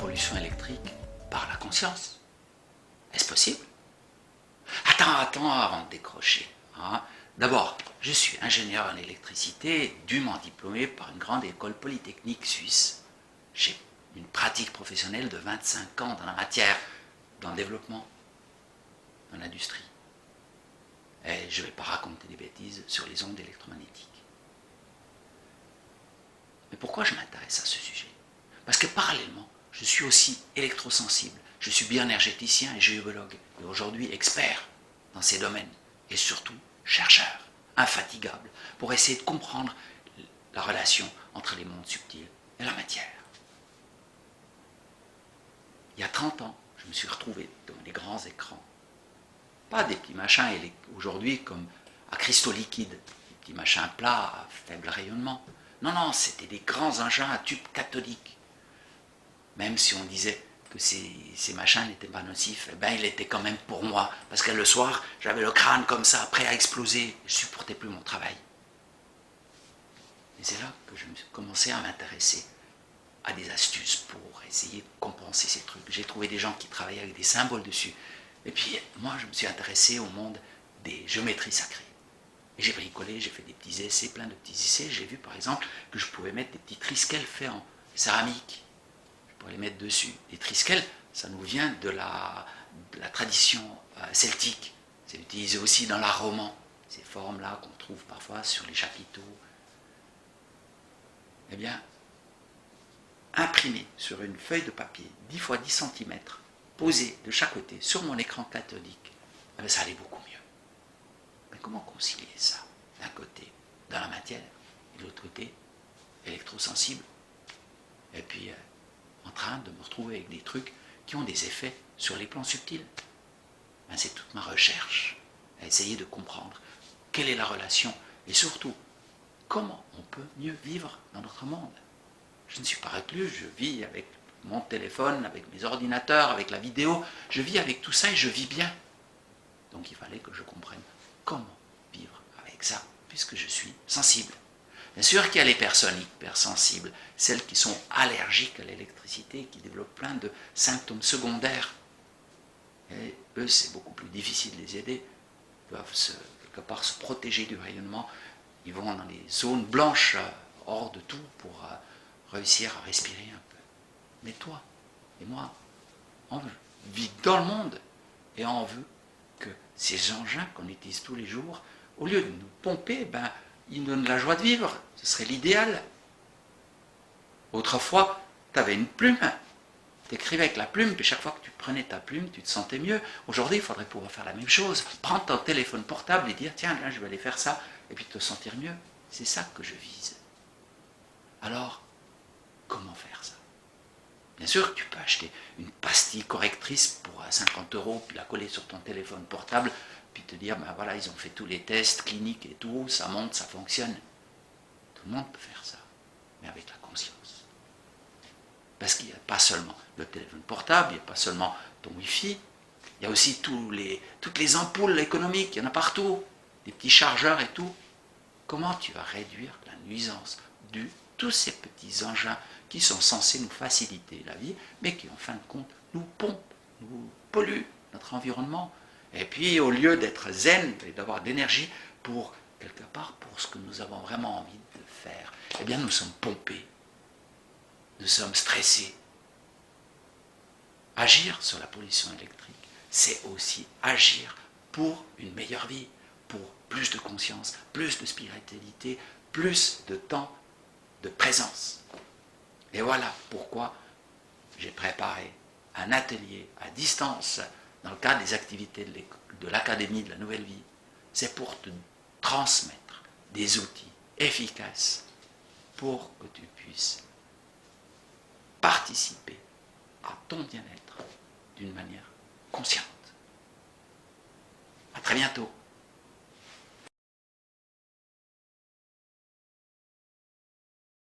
révolution électrique par la conscience. Est-ce possible? Attends avant de décrocher. Hein. D'abord, je suis ingénieur en électricité, dûment diplômé par une grande école polytechnique suisse. J'ai une pratique professionnelle de 25 ans dans la matière, dans le développement, dans l'industrie. Et je ne vais pas raconter des bêtises sur les ondes électromagnétiques. Mais pourquoi je m'intéresse à ce sujet? Parce que parallèlement, je suis aussi électrosensible. Je suis bioénergéticien et géologue, et aujourd'hui expert dans ces domaines, et surtout chercheur, infatigable, pour essayer de comprendre la relation entre les mondes subtils et la matière. Il y a 30 ans, je me suis retrouvé devant les grands écrans. Pas des petits machins aujourd'hui comme à cristaux liquides, des petits machins plats à faible rayonnement. Non, c'était des grands engins à tube cathodique. Même si on disait que ces machins n'étaient pas nocifs, eh bien, il était quand même pour moi. Parce que le soir, j'avais le crâne comme ça, prêt à exploser. Je ne supportais plus mon travail. Et c'est là que je me suis commencé à m'intéresser à des astuces pour essayer de compenser ces trucs. J'ai trouvé des gens qui travaillaient avec des symboles dessus. Et puis, moi, je me suis intéressé au monde des géométries sacrées. Et j'ai bricolé, j'ai fait des petits essais, plein de petits essais. J'ai vu, par exemple, que je pouvais mettre des petits trisquels faits en céramique. Pour les mettre dessus. Les trisquels, ça nous vient de la tradition celtique. C'est utilisé aussi dans l'art roman, ces formes-là qu'on trouve parfois sur les chapiteaux. Eh bien, imprimé sur une feuille de papier, 10 x 10 cm, posé de chaque côté sur mon écran cathodique, eh bien, ça allait beaucoup mieux. Mais comment concilier ça? D'un côté, dans la matière, et de l'autre côté, électrosensible. Et puis, en train de me retrouver avec des trucs qui ont des effets sur les plans subtils. Ben, c'est toute ma recherche, à essayer de comprendre quelle est la relation, et surtout, comment on peut mieux vivre dans notre monde. Je ne suis pas reclus, je vis avec mon téléphone, avec mes ordinateurs, avec la vidéo, je vis avec tout ça et je vis bien. Donc il fallait que je comprenne comment vivre avec ça, puisque je suis sensible. Bien sûr qu'il y a les personnes hypersensibles, celles qui sont allergiques à l'électricité, qui développent plein de symptômes secondaires. Et eux, c'est beaucoup plus difficile de les aider. Ils doivent quelque part se protéger du rayonnement. Ils vont dans les zones blanches, hors de tout, pour réussir à respirer un peu. Mais toi et moi, on vit dans le monde et on veut que ces engins qu'on utilise tous les jours, au lieu de nous pomper, ben, ils nous donnent la joie de vivre. Ce serait l'idéal. Autrefois, tu avais une plume, tu écrivais avec la plume, puis chaque fois que tu prenais ta plume, tu te sentais mieux. Aujourd'hui, il faudrait pouvoir faire la même chose. Prendre ton téléphone portable et dire, tiens, là, je vais aller faire ça, et puis te sentir mieux. C'est ça que je vise. Alors, comment faire ça? Bien sûr, tu peux acheter une pastille correctrice pour 50 €, puis la coller sur ton téléphone portable, puis te dire, ben voilà, ils ont fait tous les tests cliniques et tout, ça monte, ça fonctionne. Tout le monde peut faire ça, mais avec la conscience. Parce qu'il n'y a pas seulement le téléphone portable, il n'y a pas seulement ton Wi-Fi, il y a aussi toutes les ampoules économiques, il y en a partout, des petits chargeurs et tout. Comment tu vas réduire la nuisance de tous ces petits engins qui sont censés nous faciliter la vie, mais qui en fin de compte nous pompent, nous polluent notre environnement. Et puis au lieu d'être zen et d'avoir de l'énergie pour, quelque part, pour ce que nous avons vraiment envie de faire, eh bien nous sommes pompés, nous sommes stressés. Agir sur la pollution électrique, c'est aussi agir pour une meilleure vie, pour plus de conscience, plus de spiritualité, plus de temps de présence. Et voilà pourquoi j'ai préparé un atelier à distance dans le cadre des activités de l'Académie de la Nouvelle Vie. C'est pour te transmettre des outils efficaces pour que tu puisses participer à ton bien-être d'une manière consciente. À très bientôt.